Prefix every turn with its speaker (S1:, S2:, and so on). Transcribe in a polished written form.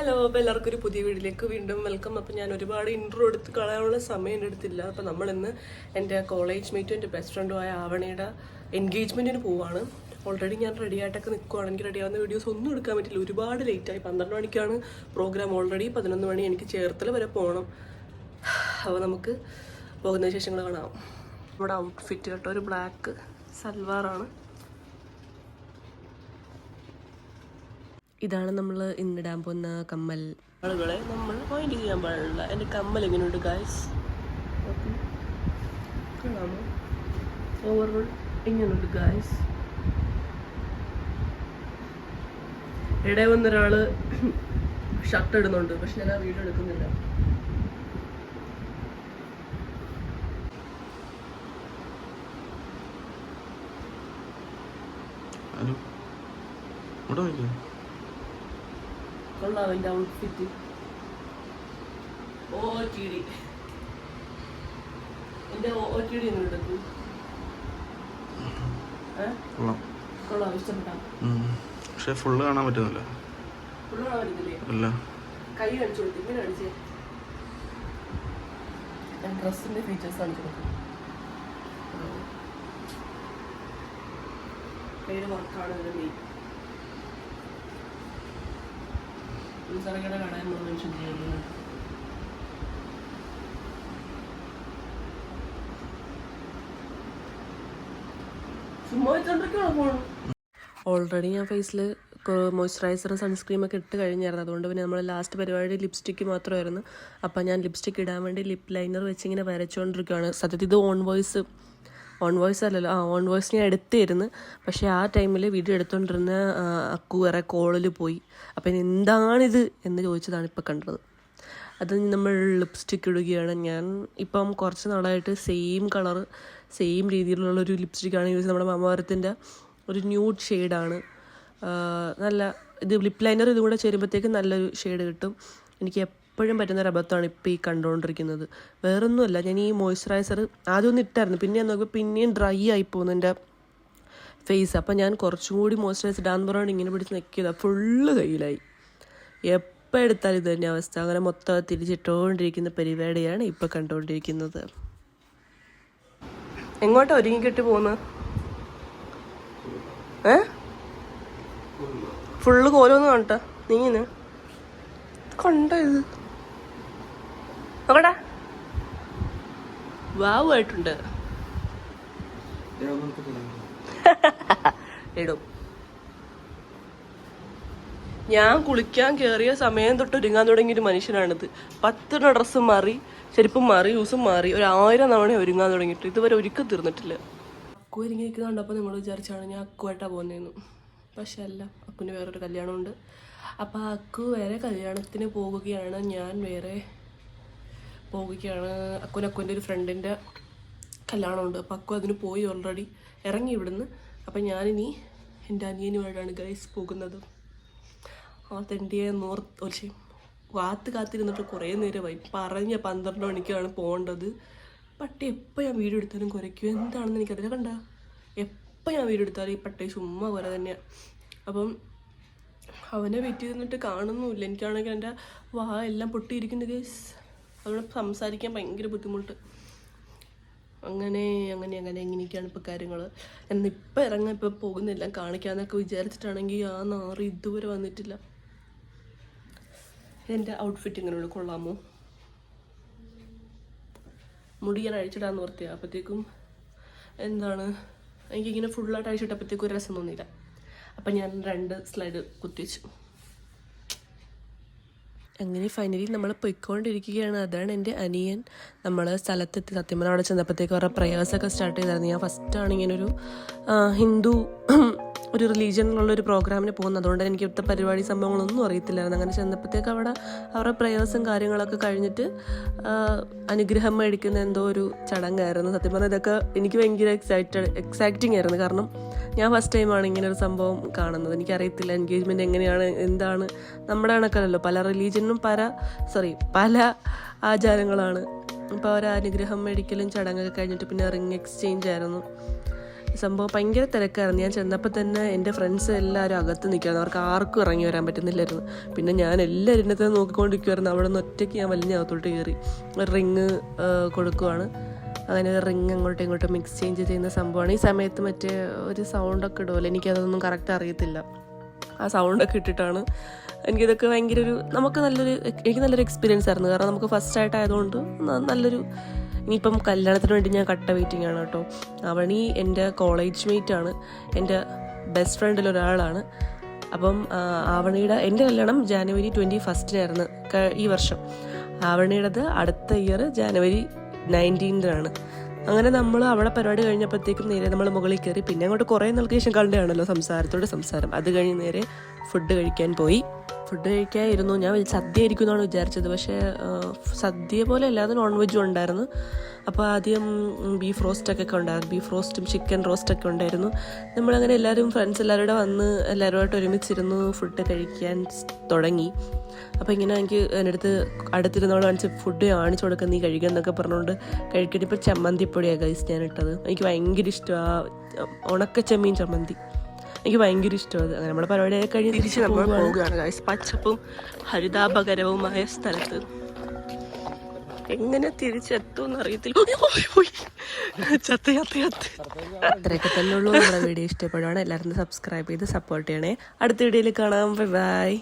S1: Hello, അപ്പോൾ എല്ലാവർക്കും ഒരു പുതിയ വീഡിയോയിലേക്ക് വീണ്ടും വെൽക്കം. അപ്പോൾ ഞാൻ ഒരുപാട് ഇൻട്രോ എടുത്ത് കളയാനുള്ള സമയം എടുത്തില്ല. അപ്പോൾ നമ്മളിന്ന് എൻ്റെ കോളേജ് മേറ്റും എൻ്റെ ബെസ്റ്റ് ഫ്രണ്ടുമായ ആവണിയുടെ എൻഗേജ്മെൻറ്റിന് പോവാണ്. ഓൾറെഡി ഞാൻ റെഡി ആയിട്ടൊക്കെ നിൽക്കുവാണ്. എനിക്ക് റെഡിയാവുന്ന വീഡിയോസ് ഒന്നും എടുക്കാൻ പറ്റില്ല, ഒരുപാട് ലേറ്റായി. 12 മണിക്കാണ് പ്രോഗ്രാം. ഓൾറെഡി 11 മണി എനിക്ക് ചേർത്തല വരെ പോകണം. അപ്പോൾ നമുക്ക് പോകുന്ന വിശേഷങ്ങൾ കാണാം. നമ്മുടെ ഔട്ട്ഫിറ്റ് കേട്ടോ, ഒരു ബ്ലാക്ക് സൽവാറാണ്. ഇതാണ് നമ്മൾ ഇന്നിടാൻ പോകുന്ന കമ്മൽ. ആളുകളെ നമ്മൾ മൈൻഡ് ചെയ്യാൻ പാടില്ല. എൻ്റെ കമ്മൽ എങ്ങനെയുണ്ട് ഗായ്സ്? കാണാമോ? ഓവറോൾ എങ്ങനെയുണ്ട് ഗായ്സ്? ഇടയിൽ വന്നൊരാൾ ഷർട്ട് ഇടുന്നുണ്ട്, പക്ഷെ ഞാൻ ആ വീഡിയോ എടുക്കുന്നില്ല. കൊള്ളാം എൻ്റെ ഔട്ട്ഫിറ്റ്. OOTD എൻ്റെ OOTD ഒന്നും എടുക്കും. കൊള്ളാം, ഇഷ്ടപ്പെട്ടാ?
S2: പക്ഷെ ഫുള്ള് കാണാൻ പറ്റുന്നില്ല.
S1: ഫുള്ള് കാണാൻ പറ്റുന്നില്ലേ?
S2: ഇല്ല.
S1: കൈ കാണിച്ചു കൊടുത്തു, ഇങ്ങനെ കാണിച്ചേ. ഞാൻ ഡ്രസ്സിൻ്റെ ഫീച്ചേഴ്സ് കാണിച്ചു കൊടുത്തു. കയ്യിലെ വർക്കാണ് ഇതിൻ്റെ മെയിൻ. ഉത്സവങ്ങളുടെ കടയിൽ മെൻഷൻ ചെയ്യുന്നത്. ഓൾറെഡി ഞാൻ ഫേസിൽ മോയ്സ്ചറൈസർ സൺസ്ക്രീമൊക്കെ ഇട്ട് കഴിഞ്ഞായിരുന്നു. അതുകൊണ്ട് പിന്നെ നമ്മൾ ലാസ്റ്റ് പരിപാടി ലിപ്സ്റ്റിക്ക് മാത്രമായിരുന്നു. അപ്പം ഞാൻ ലിപ്സ്റ്റിക്ക് ഇടാൻ വേണ്ടി ലിപ്പ് ലൈനർ വെച്ച് ഇങ്ങനെ വരച്ചുകൊണ്ടിരിക്കുകയാണ്. സത്യത്തിൽ ഇത് ഓൺ വോയിസ് അല്ലല്ലോ, ഓൺ വോയിസ് ഞാൻ എടുത്തിരുന്നു. പക്ഷേ ആ ടൈമിൽ വീഡിയോ എടുത്തുകൊണ്ടിരുന്ന അക്കു വേറെ കോളിൽ പോയി. അപ്പം എന്താണിത് എന്ന് ചോദിച്ചതാണ് ഇപ്പം കണ്ടത്. അത് നമ്മൾ ലിപ്സ്റ്റിക്ക് ഇടുകയാണ്. ഞാൻ ഇപ്പം കുറച്ച് നാളായിട്ട് സെയിം കളറ് സെയിം രീതിയിലുള്ളൊരു ലിപ്സ്റ്റിക്കാണ് യൂസ് ചെയ്യുന്നത്. നമ്മുടെ മാമാരത്തിൻ്റെ ഒരു ന്യൂഡ് ഷെയ്ഡാണ്. നല്ല ഇത് ലിപ്പ് ലൈനർ ഇതും കൂടെ ചേരുമ്പോഴത്തേക്കും നല്ലൊരു ഷെയ്ഡ് കിട്ടും. എനിക്ക് എപ്പോഴും പറ്റുന്നൊരു അബദ്ധമാണ് ഇപ്പോൾ ഈ കണ്ടുകൊണ്ടിരിക്കുന്നത്. വേറൊന്നുമല്ല, ഞാൻ ഈ മോയ്സ്ചറൈസർ ആദ്യം ഒന്ന് ഇട്ടായിരുന്നു, പിന്നെ നോക്കുമ്പോൾ പിന്നെയും ഡ്രൈ ആയി പോകുന്നു എൻ്റെ ഫേസ്. അപ്പം ഞാൻ കുറച്ചും കൂടി മോയ്സ്ചറൈസർ ഇടാൻ പറഞ്ഞാൽ ഇങ്ങനെ പിടിച്ച് നിൽക്കിയതാണ്. ഫുള്ള് കയ്യിലായി. എപ്പോൾ എടുത്താലും ഇത് തന്നെ അവസ്ഥ. അങ്ങനെ മൊത്തം തിരിച്ചിട്ടുകൊണ്ടിരിക്കുന്ന പരിപാടിയാണ് ഇപ്പോൾ കണ്ടുകൊണ്ടിരിക്കുന്നത്. എങ്ങോട്ടാണ് ഒരുങ്ങിക്കെട്ടി പോകുന്നത്? ഫുള്ള് കോലമൊന്നും കാണട്ടെ. നീന്ന് കണ്ട ഇത് നോക്കട്ടെ. വാവായിട്ടുണ്ട്. ഇടും. ഞാൻ കുളിക്കാൻ കയറിയ സമയം തൊട്ട് ഒരുങ്ങാൻ തുടങ്ങിയൊരു മനുഷ്യനാണിത്. 10 ഡ്രസ്സ് മാറി, ചെരുപ്പും മാറി, യൂസും മാറി, 1000 തവണ ഒരുങ്ങാൻ തുടങ്ങിയിട്ട് ഇതുവരെ ഒരുക്കം തീർന്നിട്ടില്ല. അക്കു ഒരുങ്ങി നിൽക്കുന്നുണ്ടപ്പോൾ നമ്മൾ വിചാരിച്ചാണ് ഞാൻ അക്കുവായിട്ടാണ് പോകുന്നതെന്ന്. പക്ഷെ അല്ല, അക്കുവിന് വേറൊരു കല്യാണമുണ്ട്. അപ്പോൾ അക്കു വേറെ കല്യാണത്തിന് പോവുകയാണ്, ഞാൻ വേറെ പോവുകയാണ്. അക്കുവിൻ്റെ ഒരു ഫ്രണ്ടിൻ്റെ കല്യാണമുണ്ട്. അപ്പോൾ അക്കു അതിന് പോയി, ഓൾറെഡി ഇറങ്ങി ഇവിടുന്ന്. അപ്പം ഞാനിനി എൻ്റെ അനിയനുമായിട്ടാണ് ഗൈസ് പോകുന്നത്. ആ തെണ്ടിയെ കാത്തിരുന്നിട്ട് കുറേ നേരമായി. പറഞ്ഞ 12 മണിക്കാണ് പോകേണ്ടത്. പട്ടി എപ്പോൾ ഞാൻ വീഡിയോ എടുത്താലും കുറയ്ക്കും. എന്താണെന്ന് എനിക്കറിയില്ല. കണ്ട, എപ്പോൾ ഞാൻ വീഡിയോ എടുത്താലും ഈ പട്ടി ചുമ്മാ പോലെ തന്നെയാണ്. അപ്പം അവനെ വെയിറ്റ് ചെയ്തിട്ട് കാണുന്നുമില്ല. എനിക്കാണെങ്കിൽ എൻ്റെ എല്ലാം പൊട്ടിയിരിക്കുന്നു ഗൈസ്. അതുകൊണ്ട് സംസാരിക്കാൻ ഭയങ്കര ബുദ്ധിമുട്ട്. അങ്ങനെ ഇങ്ങനെയൊക്കെയാണ് ഇപ്പോൾ കാര്യങ്ങൾ. എന്നിപ്പോൾ ഇറങ്ങാൻ ഇപ്പോൾ പോകുന്നില്ല, കാണിക്കാമെന്നൊക്കെ വിചാരിച്ചിട്ടാണെങ്കിൽ ആ നാറ് ഇതുവരെ വന്നിട്ടില്ല. എൻ്റെ ഔട്ട്ഫിറ്റ് ഇങ്ങനെയുള്ളൂ, കൊള്ളാമോ? മുടി ഞാൻ അഴിച്ചിടാന്ന് ഓർത്തിയാണ്. അപ്പോഴത്തേക്കും എനിക്കിങ്ങനെ ഫുള്ളായിട്ട് അഴിച്ചിട്ടപ്പോഴത്തേക്കും ഒരു രസം തോന്നിയില്ല. അപ്പം ഞാൻ 2 സ്ലൈഡ് കുത്തിവെച്ചു. അങ്ങനെ ഫൈനലി നമ്മൾ പൊയ്ക്കൊണ്ടിരിക്കുകയാണ്. അതാണ് എൻ്റെ അനിയൻ. നമ്മൾ സ്ഥലത്തെത്തി. സത്യം പറഞ്ഞാൽ അവിടെ ചെന്നപ്പോഴത്തേക്ക് അവരുടെ പ്രേയേഴ്സൊക്കെ സ്റ്റാർട്ട് ചെയ്തായിരുന്നു. ഞാൻ ഫസ്റ്റാണ് ഇങ്ങനൊരു ഹിന്ദു ഒരു റിലീജിയനിലുള്ളൊരു പ്രോഗ്രാമിന് പോകുന്നത്. അതുകൊണ്ട് എനിക്ക് ഇവിടുത്തെ പരിപാടി സംഭവങ്ങളൊന്നും അറിയത്തില്ലായിരുന്നു. അങ്ങനെ ചെന്നപ്പോഴത്തേക്ക് അവിടെ അവരുടെ പ്രേയേഴ്സും കാര്യങ്ങളൊക്കെ കഴിഞ്ഞിട്ട് അനുഗ്രഹം മേടിക്കുന്ന എന്തോ ഒരു ചടങ്ങായിരുന്നു. സത്യം പറഞ്ഞാൽ ഇതൊക്കെ എനിക്ക് ഭയങ്കര എക്സൈറ്റിംഗ് ആയിരുന്നു. കാരണം ഞാൻ ഫസ്റ്റ് ടൈമാണ് ഇങ്ങനൊരു സംഭവം കാണുന്നത്. എനിക്കറിയത്തില്ല എൻഗേജ്മെൻറ്റ് എങ്ങനെയാണ്, എന്താണ്. നമ്മുടെ കണക്കല്ലല്ലോ, പല റിലീജിയനും പല ആചാരങ്ങളാണ്. അപ്പോൾ അവർ അനുഗ്രഹം മേടിക്കലും ചടങ്ങൊക്കെ കഴിഞ്ഞിട്ട് പിന്നെ റിങ് എക്സ്ചേഞ്ച് ആയിരുന്നു. സംഭവം ഭയങ്കര തിരക്കായിരുന്നു. ഞാൻ ചെന്നപ്പോൾ തന്നെ എൻ്റെ ഫ്രണ്ട്സ് എല്ലാവരും അകത്ത് നിൽക്കുമായിരുന്നു. അവർക്ക് ആർക്കും ഇറങ്ങി വരാൻ പറ്റുന്നില്ലായിരുന്നു. പിന്നെ ഞാൻ എല്ലാവരും എന്നെ തന്നെ നോക്കിക്കൊണ്ടിരിക്കുമായിരുന്നു. അവിടെ നിന്ന് ഒറ്റയ്ക്ക് ഞാൻ വലിയ അകത്തോട്ട് കയറി റിങ് കൊടുക്കുവാണ്. അങ്ങനെ റിങ് അങ്ങോട്ടും ഇങ്ങോട്ടും മിക്സ് ചേഞ്ച് ചെയ്യുന്ന സംഭവമാണ്. ഈ സമയത്ത് മറ്റേ ഒരു സൗണ്ടൊക്കെ ഇടുമല്ലോ, എനിക്കതൊന്നും കറക്റ്റ് അറിയത്തില്ല. ആ സൗണ്ടൊക്കെ ഇട്ടിട്ടാണ് എനിക്കിതൊക്കെ ഭയങ്കര എനിക്ക് നല്ലൊരു എക്സ്പീരിയൻസ് ആയിരുന്നു. കാരണം നമുക്ക് ഫസ്റ്റായിട്ടായതുകൊണ്ട് നല്ലൊരു. ഇനിയിപ്പം കല്യാണത്തിന് വേണ്ടി ഞാൻ കട്ട വെയിറ്റിംഗ് ആണ് കേട്ടോ. അവണി എൻ്റെ കോളേജ് മേറ്റ് ആണ്, എൻ്റെ ബെസ്റ്റ് ഫ്രണ്ടിലൊരാളാണ്. അപ്പം എൻ്റെ കല്യാണം ജാനുവരി 21 ഈ വർഷം. ആവണിയുടേത് അടുത്ത ഇയർ ജാനുവരി 19 അങ്ങനെ നമ്മൾ അവിടെ പരിപാടി കഴിഞ്ഞപ്പോഴത്തേക്കും നേരെ നമ്മൾ മുകളിൽ കയറി. പിന്നെ അങ്ങോട്ട് കുറേ നാൾക്ക് ശേഷം കണ്ടാണല്ലോ സംസാരം. അത് കഴിഞ്ഞ് നേരെ ഫുഡ് കഴിക്കാൻ പോയി. ഫുഡ് കഴിക്കായിരുന്നു. ഞാൻ സദ്യ ആയിരിക്കും എന്നാണ് വിചാരിച്ചത്. പക്ഷേ സദ്യ പോലെ അല്ലാതെ നോൺ വെജും ഉണ്ടായിരുന്നു. അപ്പോൾ ആദ്യം ബീഫ് റോസ്റ്റൊക്കെ ഉണ്ടായിരുന്നു. ബീഫ് റോസ്റ്റും ചിക്കൻ റോസ്റ്റൊക്കെ ഉണ്ടായിരുന്നു. നമ്മളങ്ങനെ ഫ്രണ്ട്സ് എല്ലാവരും വന്ന് എല്ലാവരുമായിട്ട് ഒരുമിച്ചിരുന്ന് ഫുഡ് കഴിക്കാൻ തുടങ്ങി. അപ്പോൾ ഇങ്ങനെ എനിക്ക് എൻ്റെ അടുത്തിരുന്നോട് കാണിച്ച് ഫുഡ് കാണിച്ചു കൊടുക്കുക, നീ കഴിക്കുക എന്നൊക്കെ പറഞ്ഞുകൊണ്ട് കഴിക്കട്ടെ. ഇപ്പോൾ ചമ്മന്തിപ്പൊടിയാണ് ഗൈസ് ഞാൻ ഇട്ടത്. എനിക്ക് ഭയങ്കര ഇഷ്ടമാണ് ഉണക്ക ചെമ്മീൻ ചമ്മന്തി. എനിക്ക് ഭയങ്കര ഇഷ്ടമാണ്. അങ്ങനെ നമ്മുടെ പരിപാടിയൊക്കെ കഴിഞ്ഞ് തിരിച്ച് നമ്മൾ പോവുകയാണ് ഗൈസ്. പച്ചപ്പും ഹരിതാപകരവുമായ സ്ഥലത്ത് എങ്ങനെ തിരിച്ചെത്തുമെന്ന് അറിയത്തില്ല. അത്രയൊക്കെ തന്നെ ഉള്ളൂ. നമ്മുടെ വീഡിയോ ഇഷ്ടപ്പെടുവാണ് എല്ലാവരും സബ്സ്ക്രൈബ് ചെയ്ത് സപ്പോർട്ട് ചെയ്യണേ. അടുത്ത വീഡിയോയിൽ കാണാം. ബൈ.